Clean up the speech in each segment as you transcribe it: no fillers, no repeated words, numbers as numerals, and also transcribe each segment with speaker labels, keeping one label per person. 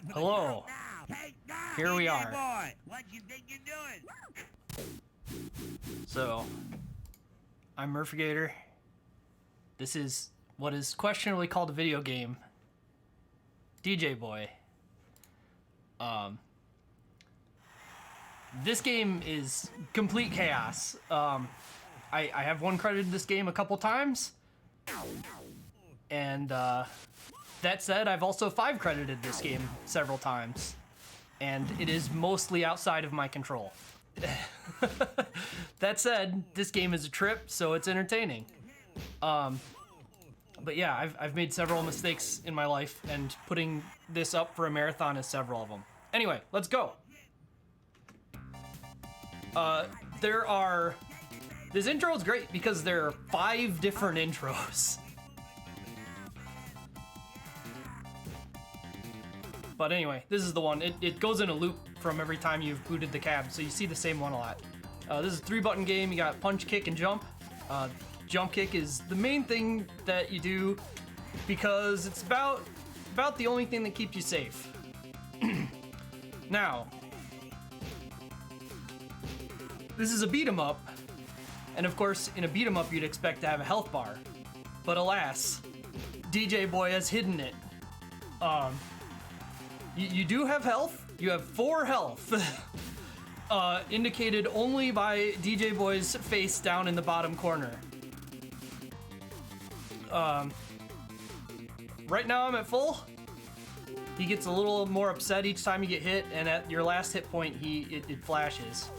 Speaker 1: Hello. Here we are.
Speaker 2: Boy, what you think you're doing?
Speaker 1: So, I'm MURPHAGATOR. This is what is questionably called a video game. DJ Boy. This game is complete chaos. I have one credited this game a couple times. And, that said, I've also 5 credited this game several times. And it is mostly outside of my control. That said, this game is a trip, so it's entertaining. But yeah, I've made several mistakes in my life, and putting this up for a marathon is several of them. Anyway, let's go. This intro is great because there are 5 different intros. But anyway, this is the one. It goes in a loop from every time you've booted the cab, so you see the same one a lot. This is a 3-button game. You got punch, kick, and jump. Jump kick is the main thing that you do because it's about the only thing that keeps you safe. Now, this is a beat 'em up, and of course, in a beat 'em up, you'd expect to have a health bar, but alas, DJ Boy has hidden it. You do have health. You have 4 health, indicated only by DJ Boy's face down in the bottom corner. Right now I'm at full. He gets a little more upset each time you get hit, and at your last hit point, it flashes.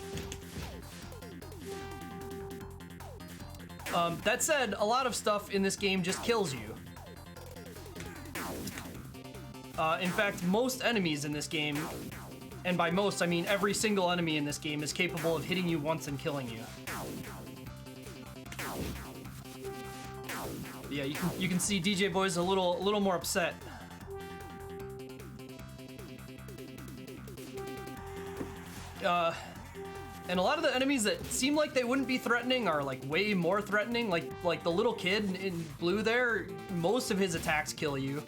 Speaker 1: That said, a lot of stuff in this game just kills you. In fact, most enemies in this game, and by most I mean every single enemy in this game, is capable of hitting you once and killing you. Yeah, you can see DJ Boy's a little more upset. And a lot of the enemies that seem like they wouldn't be threatening are like way more threatening. Like the little kid in blue there, most of his attacks kill you.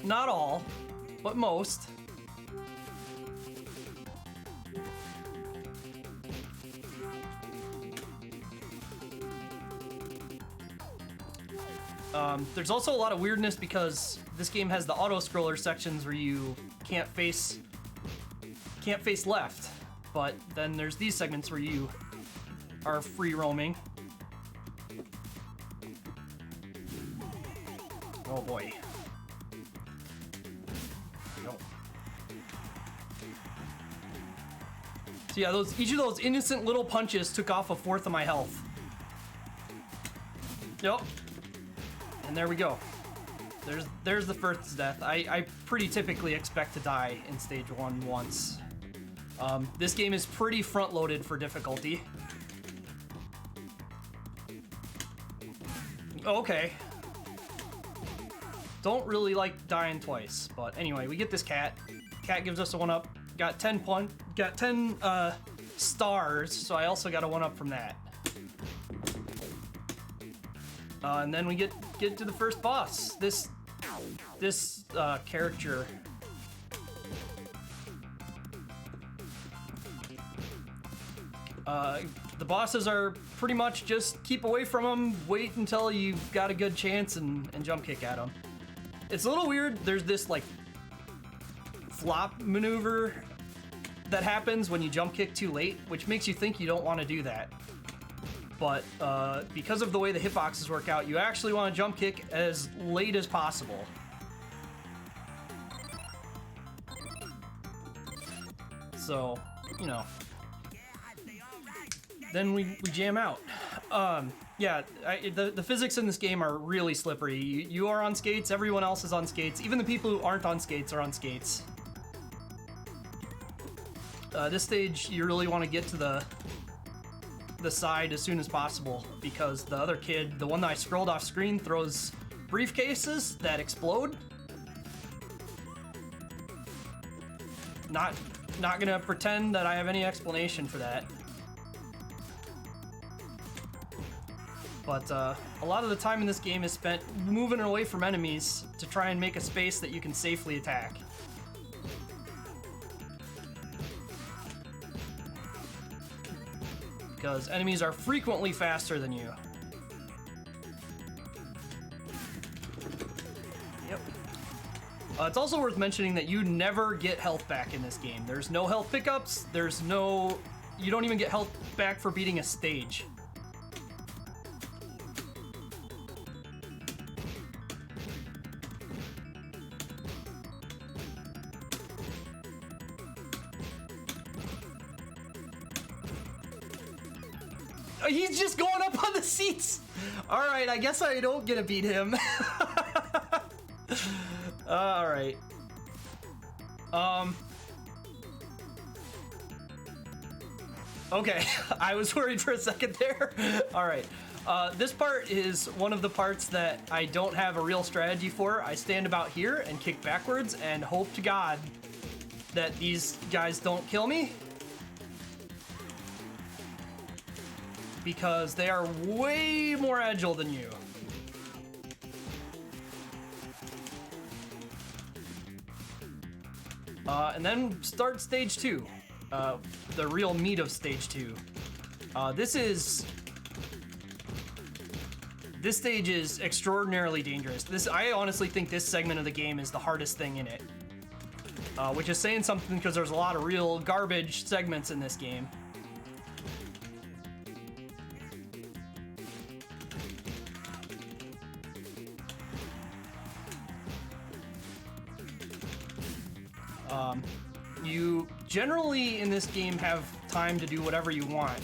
Speaker 1: Not all, but most. There's also a lot of weirdness because this game has the auto-scroller sections where you can't face left, but then there's these segments where you are free roaming. Oh boy. So yeah, each of those innocent little punches took off 1/4 of my health. Yep. And there we go. There's the first death. I pretty typically expect to die in stage 1 once. This game is pretty front-loaded for difficulty. Okay. Don't really like dying twice, but anyway, we get this cat. Cat gives us a 1-up. Got 10 stars, so I also got a 1-up from that. And then we get to the first boss. This character. The bosses are pretty much just keep away from them, wait until you've got a good chance, and jump kick at them. It's a little weird. There's this like flop maneuver that happens when you jump kick too late, which makes you think you don't want to do that. But because of the way the hitboxes work out, you actually want to jump kick as late as possible. So, you know. Then we jam out. Yeah, the physics in this game are really slippery. You are on skates, everyone else is on skates. Even the people who aren't on skates are on skates. This stage, you really want to get to the side as soon as possible because the other kid, the one that I scrolled off screen, throws briefcases that explode. Not gonna pretend that I have any explanation for that. But a lot of the time in this game is spent moving away from enemies to try and make a space that you can safely attack. Because enemies are frequently faster than you. Yep. It's also worth mentioning that you never get health back in this game. There's no health pickups, you don't even get health back for beating a stage. He's just going up on the seats. All right, I guess I don't get to beat him. All right. Okay, I was worried for a second there. All right. This part is one of the parts that I don't have a real strategy for. I stand about here and kick backwards and hope to God that these guys don't kill me. Because they are way more agile than you. And then start stage 2. The real meat of stage 2. This stage is extraordinarily dangerous. I honestly think this segment of the game is the hardest thing in it. Which is saying something because there's a lot of real garbage segments in this game. You generally in this game have time to do whatever you want,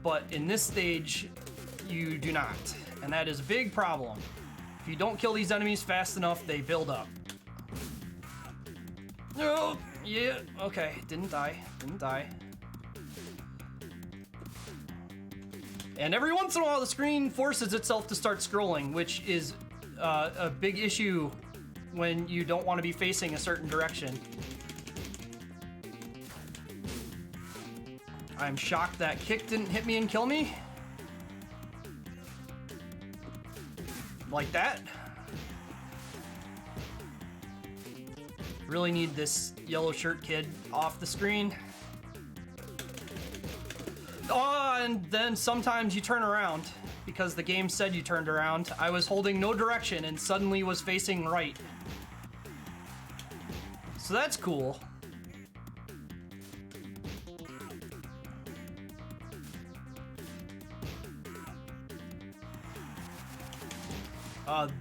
Speaker 1: but in this stage you do not, and that is a big problem. If you don't kill these enemies fast enough, they build up. Oh, yeah, okay, didn't die. And every once in a while the screen forces itself to start scrolling, which is a big issue when you don't want to be facing a certain direction. I'm shocked that kick didn't hit me and kill me. Like that. Really need this yellow shirt kid off the screen. Oh, and then sometimes you turn around because the game said you turned around. I was holding no direction and suddenly was facing right. So that's cool.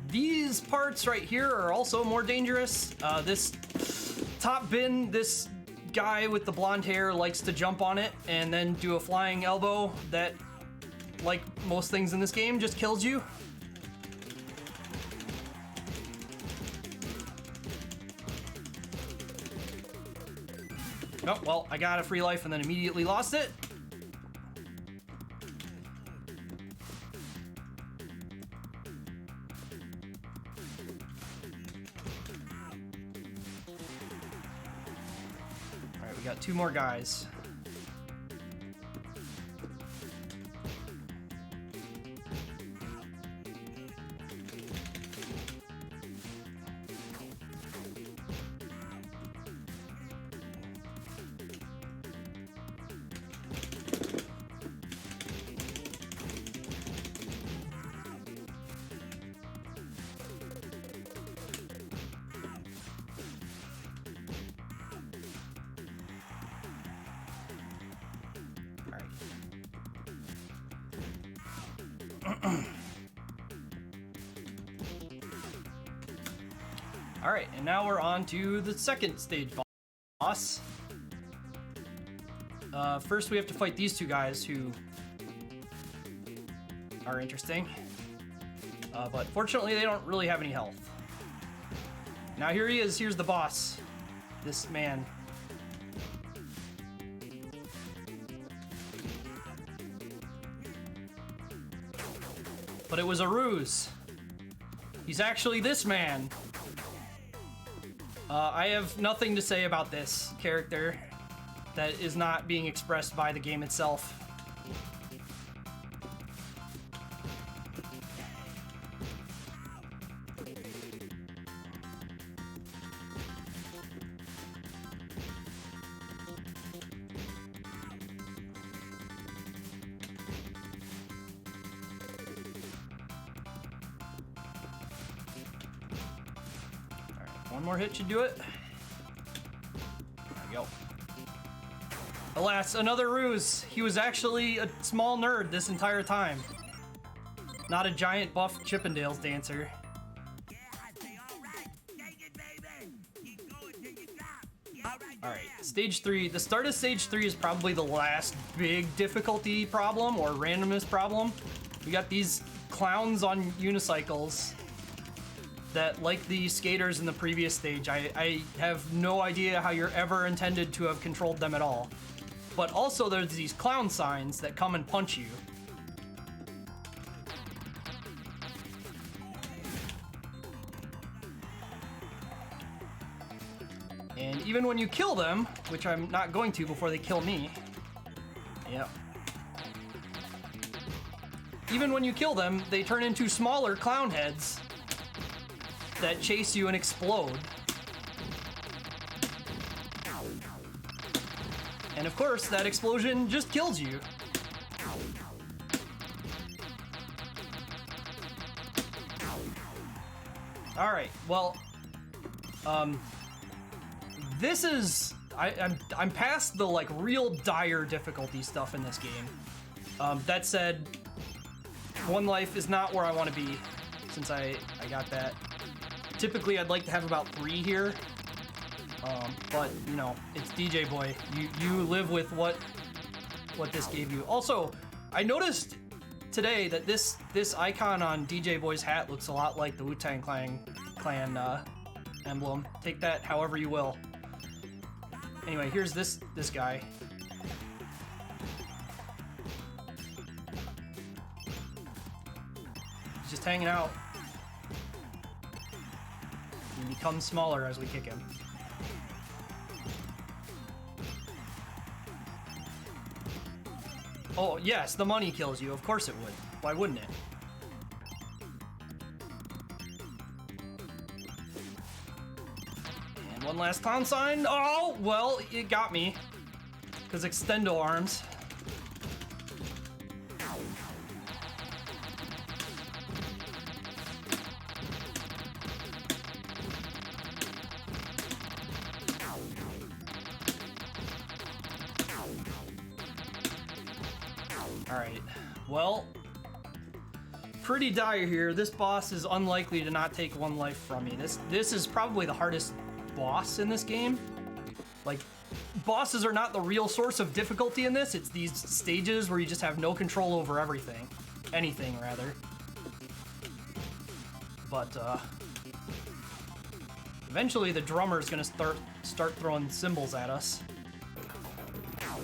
Speaker 1: These parts right here are also more dangerous. This top bin, this guy with the blonde hair likes to jump on it and then do a flying elbow that, like most things in this game, just kills you. Oh, well, I got a free life and then immediately lost it. Alright, we got 2 more guys. Alright, and now we're on to the second stage boss. First we have to fight these 2 guys who are interesting. But fortunately they don't really have any health. Now here he is, here's the boss. This man. But it was a ruse. He's actually this man. I have nothing to say about this character that is not being expressed by the game itself. One more hit should do it. There we go. Alas, another ruse. He was actually a small nerd this entire time. Not a giant buff Chippendales dancer.
Speaker 2: Yeah, I say all right. Take it, baby. Keep going till you drop. All right.
Speaker 1: Alright, stage 3. The start of stage 3 is probably the last big difficulty problem or randomness problem. We got these clowns on unicycles that, like the skaters in the previous stage, I have no idea how you're ever intended to have controlled them at all. But also there's these clown signs that come and punch you. And even when you kill them, which I'm not going to before they kill me. Yep. Even when you kill them, they turn into smaller clown heads that chase you and explode. And of course, that explosion just kills you. Alright, well, this is, I'm past the like real dire difficulty stuff in this game. That said, 1 life is not where I want to be since I got that. Typically, I'd like to have about 3 here. But you know, it's DJ Boy. You live with what this gave you. Also, I noticed today that this icon on DJ Boy's hat looks a lot like the Wu-Tang Clan emblem. Take that however you will. Anyway, here's this guy. He's just hanging out. He becomes smaller as we kick him. Oh, yes, the money kills you. Of course it would. Why wouldn't it? And one last clown sign. Oh, well, it got me. Because extendo arms. Alright, well, pretty dire here. This boss is unlikely to not take 1 life from me. This is probably the hardest boss in this game. Like, bosses are not the real source of difficulty in this. It's these stages where you just have no control over everything. Anything, rather. But, eventually the drummer is gonna start throwing cymbals at us.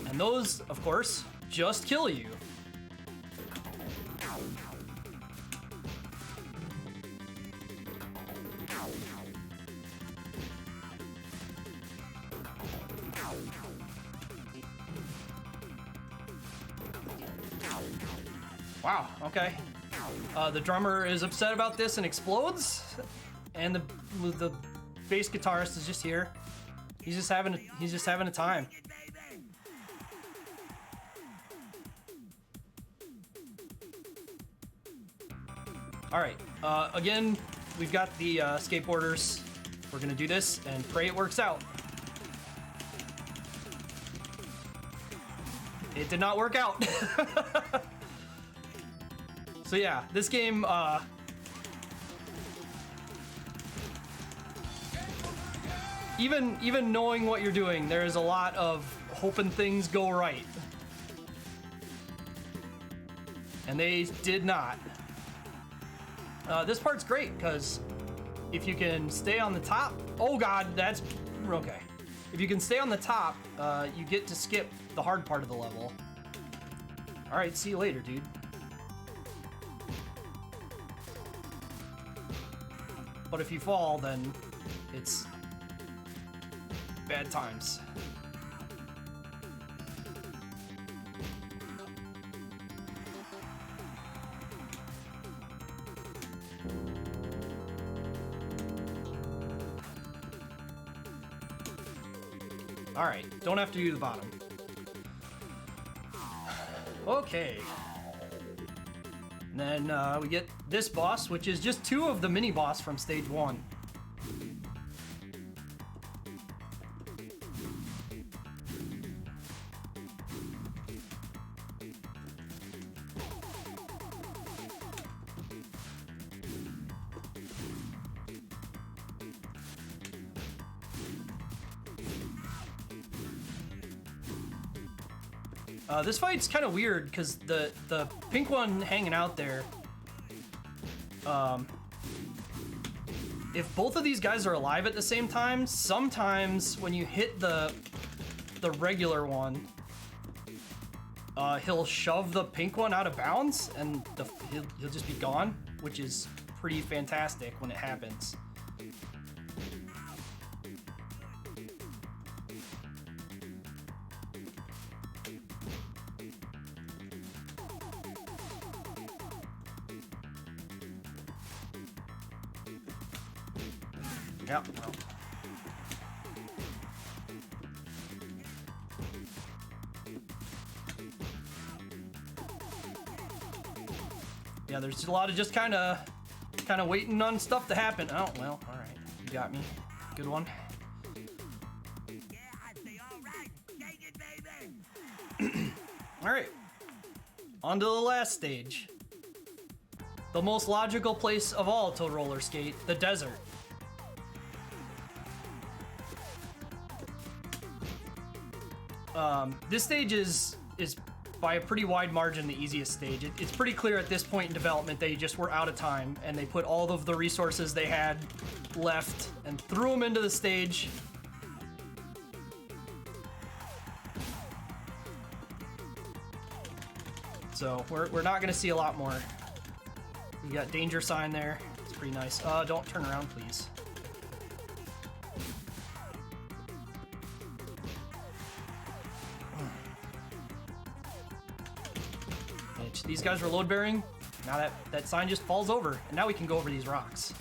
Speaker 1: And those, of course, just kill you. Wow, okay. The drummer is upset about this and explodes, and the bass guitarist is just here. He's just having a time. All right, again, we've got the skateboarders. We're gonna do this and pray it works out. It did not work out. So yeah, this game, even knowing what you're doing, there is a lot of hoping things go right. And they did not. This part's great, because if you can stay on the top... Oh god, that's... Okay. If you can stay on the top, you get to skip the hard part of the level. Alright, see you later, dude. But if you fall, then it's bad times. Alright, don't have to do the bottom. Okay. And then we get this boss, which is just 2 of the mini-boss from stage 1. This fight's kind of weird because the pink one hanging out there. If both of these guys are alive at the same time, sometimes when you hit the regular one, he'll shove the pink one out of bounds and he'll just be gone, which is pretty fantastic when it happens. Yep. Yeah, there's a lot of just kind of waiting on stuff to happen. Oh, well, all right. You got me. Good one.
Speaker 2: Yeah, I say all right. Take it, baby.
Speaker 1: All right. On to the last stage. The most logical place of all to roller skate, the desert. This stage is by a pretty wide margin the easiest stage. It's pretty clear at this point in development they just were out of time and they put all of the resources they had left and threw them into the stage. So we're not gonna see a lot more. You got danger sign there. It's pretty nice. Don't turn around, please. These guys were load bearing. Now that sign just falls over, and now we can go over these rocks.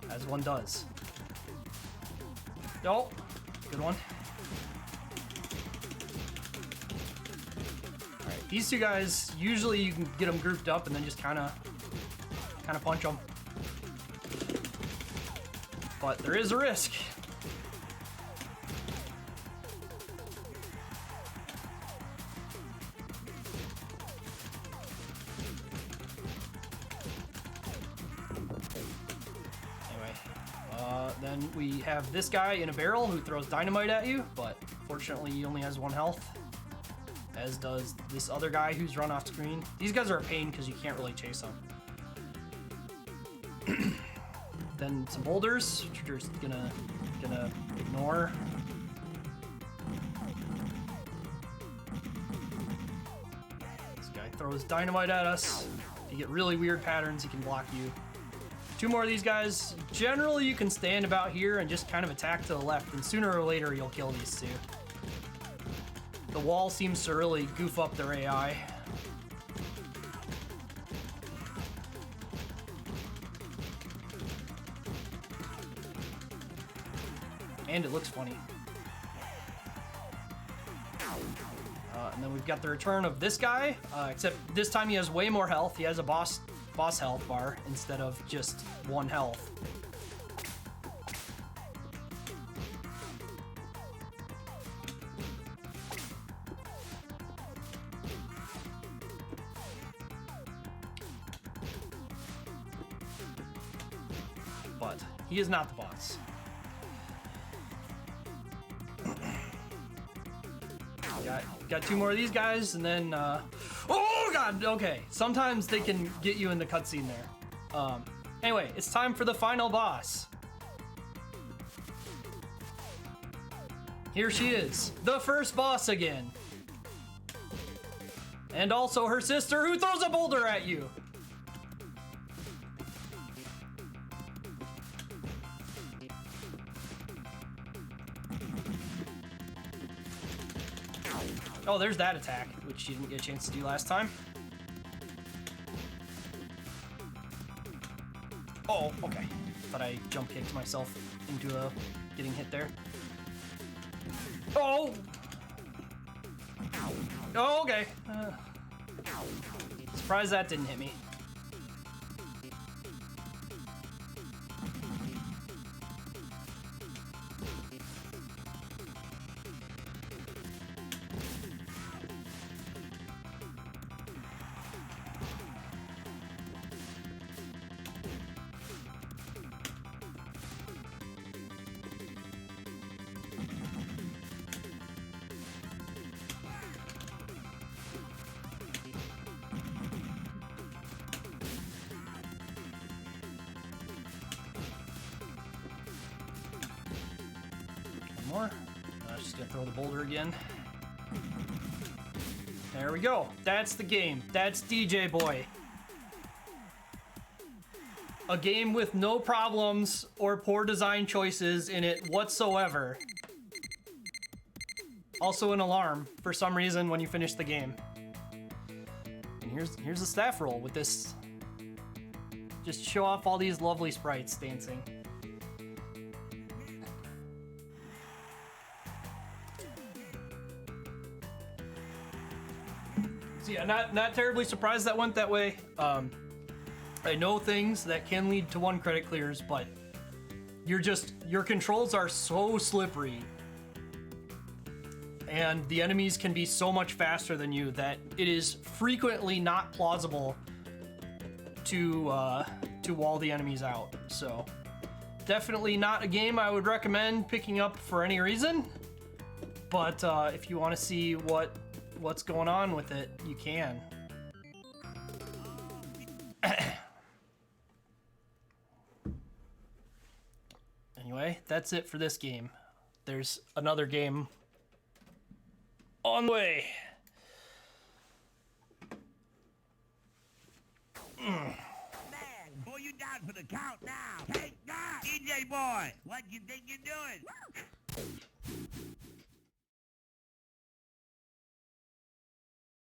Speaker 1: As one does. Oh, good one. All right, these two guys, usually you can get them grouped up and then just kind of punch them. But there is a risk. Then we have this guy in a barrel who throws dynamite at you, but fortunately he only has 1 health, as does this other guy who's run off screen. These guys are a pain because you can't really chase them. Then some boulders, which you're just gonna ignore. This guy throws dynamite at us. If you get really weird patterns, he can block you. 2 more of these guys. Generally, you can stand about here and just kind of attack to the left, and sooner or later, you'll kill these two. The wall seems to really goof up their AI. And it looks funny. And then we've got the return of this guy, except this time he has way more health. He has a boss health bar instead of just 1 health. But he is not the boss. Got 2 more of these guys, and then oh god, okay. Sometimes they can get you in the cutscene there. Anyway, it's time for the final boss. Here she is, the first boss again. And also her sister who throws a boulder at you. Oh, there's that attack, which you didn't get a chance to do last time. Oh, okay. Thought I jump kicked myself into getting hit there. Oh! Oh, okay. Surprised that didn't hit me. more. Just gonna throw the boulder again. There we go. That's the game. That's DJ Boy. A game with no problems or poor design choices in it whatsoever. Also an alarm for some reason when you finish the game. And here's the staff roll with this. Just show off all these lovely sprites dancing. So yeah, not terribly surprised that went that way. I know things that can lead to 1 credit clears, but your controls are so slippery. And the enemies can be so much faster than you that it is frequently not plausible to wall the enemies out. So definitely not a game I would recommend picking up for any reason. But if you want to see what's going on with it, you can. Anyway, that's it for this game. There's another game on the way.
Speaker 2: Man, pull you down for the count now. Take that, DJ Boy. What you think you're doing?